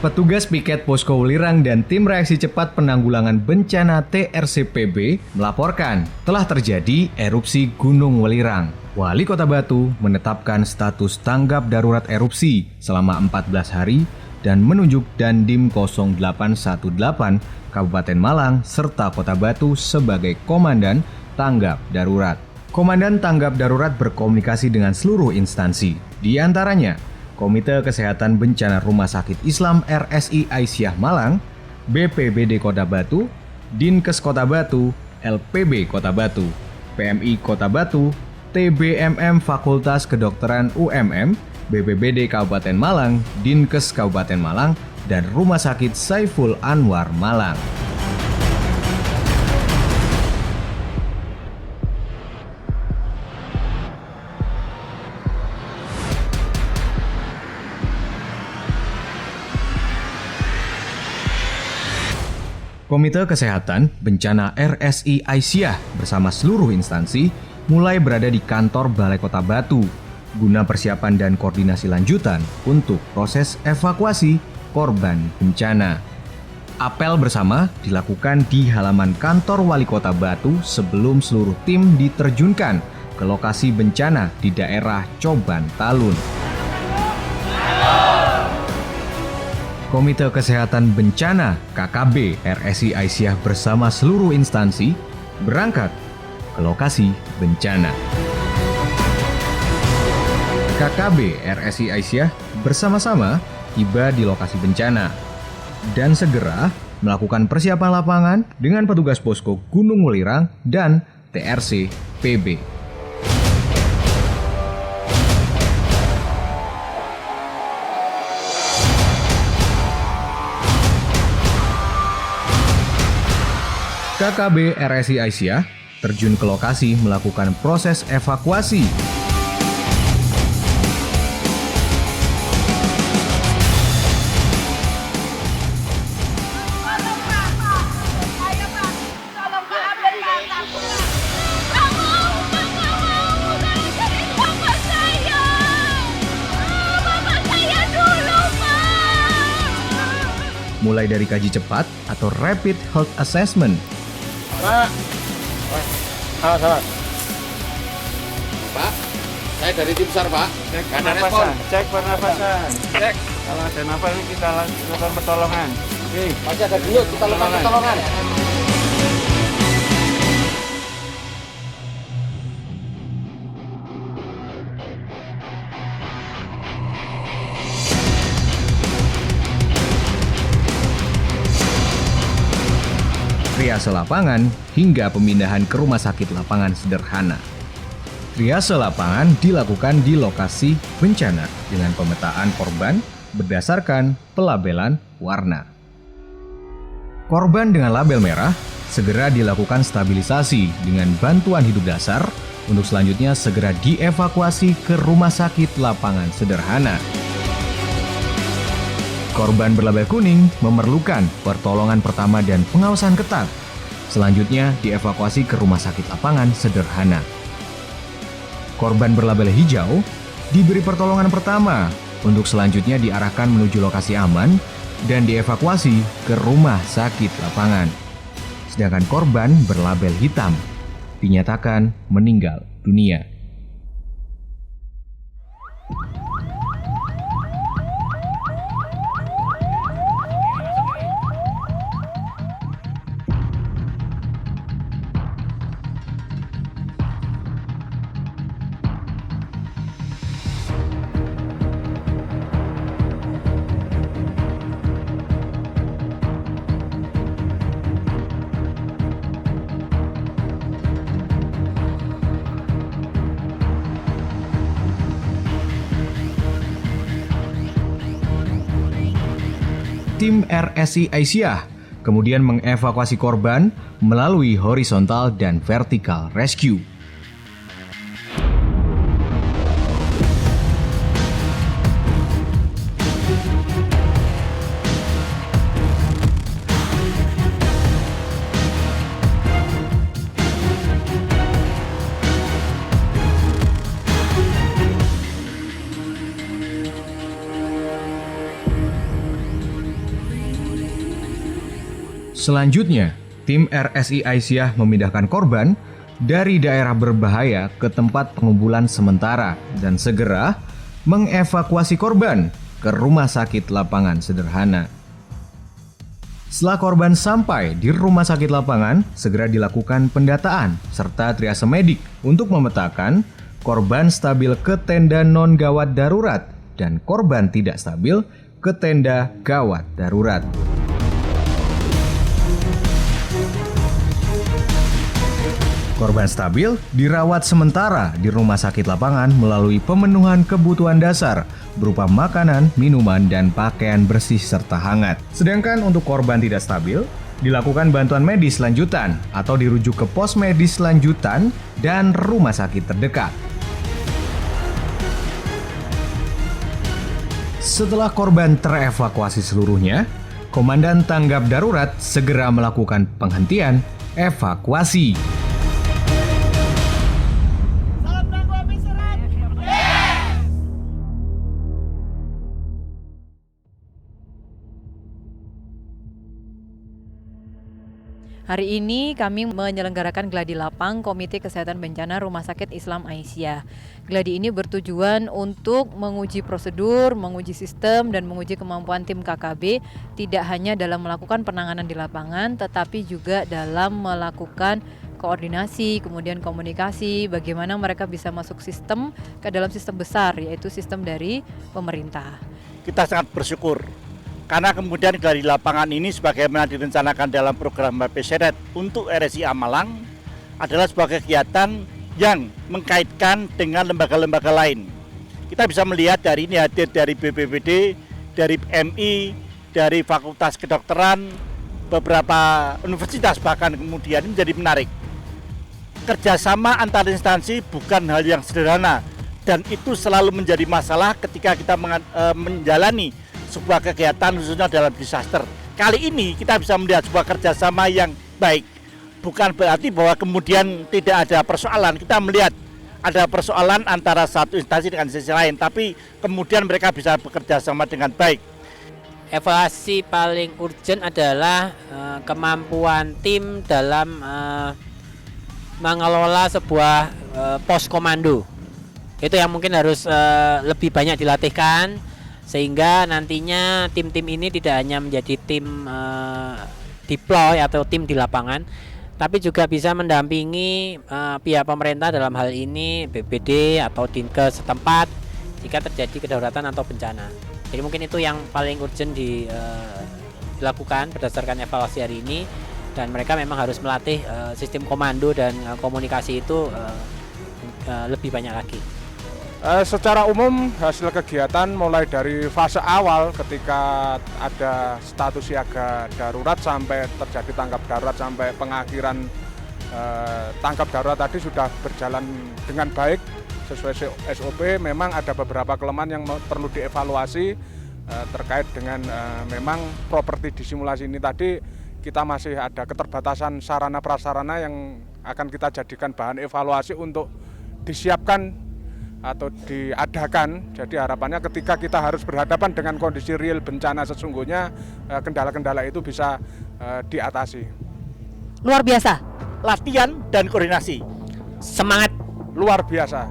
Petugas piket Posko Welirang dan Tim Reaksi Cepat Penanggulangan Bencana TRCPB melaporkan telah terjadi erupsi Gunung Welirang. Wali Kota Batu menetapkan status tanggap darurat erupsi selama 14 hari dan menunjuk Dandim 0818 Kabupaten Malang serta Kota Batu sebagai komandan tanggap darurat. Komandan tanggap darurat berkomunikasi dengan seluruh instansi, di antaranya Komite Kesehatan Bencana Rumah Sakit Islam RSI Aisyah Malang, BPBD Kota Batu, Dinkes Kota Batu, LPB Kota Batu, PMI Kota Batu, TBMM Fakultas Kedokteran UMM, BPBD Kabupaten Malang, Dinkes Kabupaten Malang, dan Rumah Sakit Saiful Anwar Malang. Komite Kesehatan Bencana RSI Aisyah bersama seluruh instansi mulai berada di kantor Balai Kota Batu guna persiapan dan koordinasi lanjutan untuk proses evakuasi korban bencana. Apel bersama dilakukan di halaman kantor Wali Kota Batu sebelum seluruh tim diterjunkan ke lokasi bencana di daerah Coban Talun. Komite Kesehatan Bencana KKB RSI Aisyah bersama seluruh instansi berangkat ke lokasi bencana. KKB RSI Aisyah bersama-sama tiba di lokasi bencana dan segera melakukan persiapan lapangan dengan petugas posko Gunung Welirang dan TRC PB. KKB RSI Aisyah terjun ke lokasi melakukan proses evakuasi. Mulai dari kaji cepat atau Rapid Health Assessment, Pak, salah. Pak, saya dari tim SAR, Pak. Cek pernafasan. Cek. Kalau ada nafas ini kita lakukan pertolongan. Oke. Masih ada dulu, kita lakukan pertolongan. triase lapangan, hingga pemindahan ke rumah sakit lapangan sederhana. Triase lapangan dilakukan di lokasi bencana dengan pemetaan korban berdasarkan pelabelan warna. Korban dengan label merah segera dilakukan stabilisasi dengan bantuan hidup dasar untuk selanjutnya segera dievakuasi ke rumah sakit lapangan sederhana. Korban berlabel kuning memerlukan pertolongan pertama dan pengawasan ketat. Selanjutnya dievakuasi ke rumah sakit lapangan sederhana. Korban berlabel hijau diberi pertolongan pertama untuk selanjutnya diarahkan menuju lokasi aman dan dievakuasi ke rumah sakit lapangan. Sedangkan korban berlabel hitam dinyatakan meninggal dunia. Tim RSI Aisyah kemudian mengevakuasi korban melalui horizontal dan vertikal rescue. Selanjutnya, tim RSI Aisyah memindahkan korban dari daerah berbahaya ke tempat pengumpulan sementara dan segera mengevakuasi korban ke rumah sakit lapangan sederhana. Setelah korban sampai di rumah sakit lapangan, segera dilakukan pendataan serta triase medik untuk memetakan korban stabil ke tenda non-gawat darurat dan korban tidak stabil ke tenda gawat darurat. Korban stabil dirawat sementara di rumah sakit lapangan melalui pemenuhan kebutuhan dasar berupa makanan, minuman, dan pakaian bersih serta hangat. Sedangkan untuk korban tidak stabil, dilakukan bantuan medis lanjutan atau dirujuk ke pos medis lanjutan dan rumah sakit terdekat. Setelah korban terevakuasi seluruhnya, Komandan Tanggap Darurat segera melakukan penghentian evakuasi. Hari ini kami menyelenggarakan gladi lapang Komite Kesehatan Bencana Rumah Sakit Islam Aisyah. Gladi ini bertujuan untuk menguji prosedur, menguji sistem, dan menguji kemampuan tim KKB tidak hanya dalam melakukan penanganan di lapangan, tetapi juga dalam melakukan koordinasi, kemudian komunikasi, bagaimana mereka bisa masuk sistem ke dalam sistem besar, yaitu sistem dari pemerintah. Kita sangat bersyukur karena kemudian dari lapangan ini sebagaimana direncanakan dalam program BPSeret untuk RSI Malang adalah sebuah kegiatan yang mengkaitkan dengan lembaga-lembaga lain. Kita bisa melihat dari ini hadir dari BPBD, dari MI, dari Fakultas Kedokteran, beberapa universitas bahkan kemudian ini menjadi menarik. Kerjasama antar instansi bukan hal yang sederhana dan itu selalu menjadi masalah ketika kita menjalani sebuah kegiatan khususnya dalam disaster. Kali ini kita bisa melihat sebuah kerjasama yang baik. Bukan berarti bahwa kemudian tidak ada persoalan. Kita melihat ada persoalan antara satu instansi dengan instansi lain, tapi kemudian mereka bisa bekerja sama dengan baik. Evaluasi paling urgent adalah kemampuan tim dalam mengelola sebuah pos komando. Itu yang mungkin harus lebih banyak dilatihkan, sehingga nantinya tim-tim ini tidak hanya menjadi tim deploy atau tim di lapangan, tapi juga bisa mendampingi pihak pemerintah dalam hal ini BPD atau Dinkes setempat jika terjadi kedaruratan atau bencana. Jadi mungkin itu yang paling urgent dilakukan berdasarkan evaluasi hari ini, dan mereka memang harus melatih sistem komando dan komunikasi itu lebih banyak lagi. Secara umum hasil kegiatan mulai dari fase awal ketika ada status siaga darurat sampai terjadi tanggap darurat sampai pengakhiran tanggap darurat tadi sudah berjalan dengan baik sesuai SOP. Memang ada beberapa kelemahan yang perlu dievaluasi terkait dengan memang properti di simulasi ini tadi kita masih ada keterbatasan sarana prasarana yang akan kita jadikan bahan evaluasi untuk disiapkan atau diadakan. Jadi harapannya ketika kita harus berhadapan dengan kondisi real bencana sesungguhnya, kendala-kendala itu bisa diatasi. Luar biasa. Latihan dan koordinasi. Semangat. Luar biasa.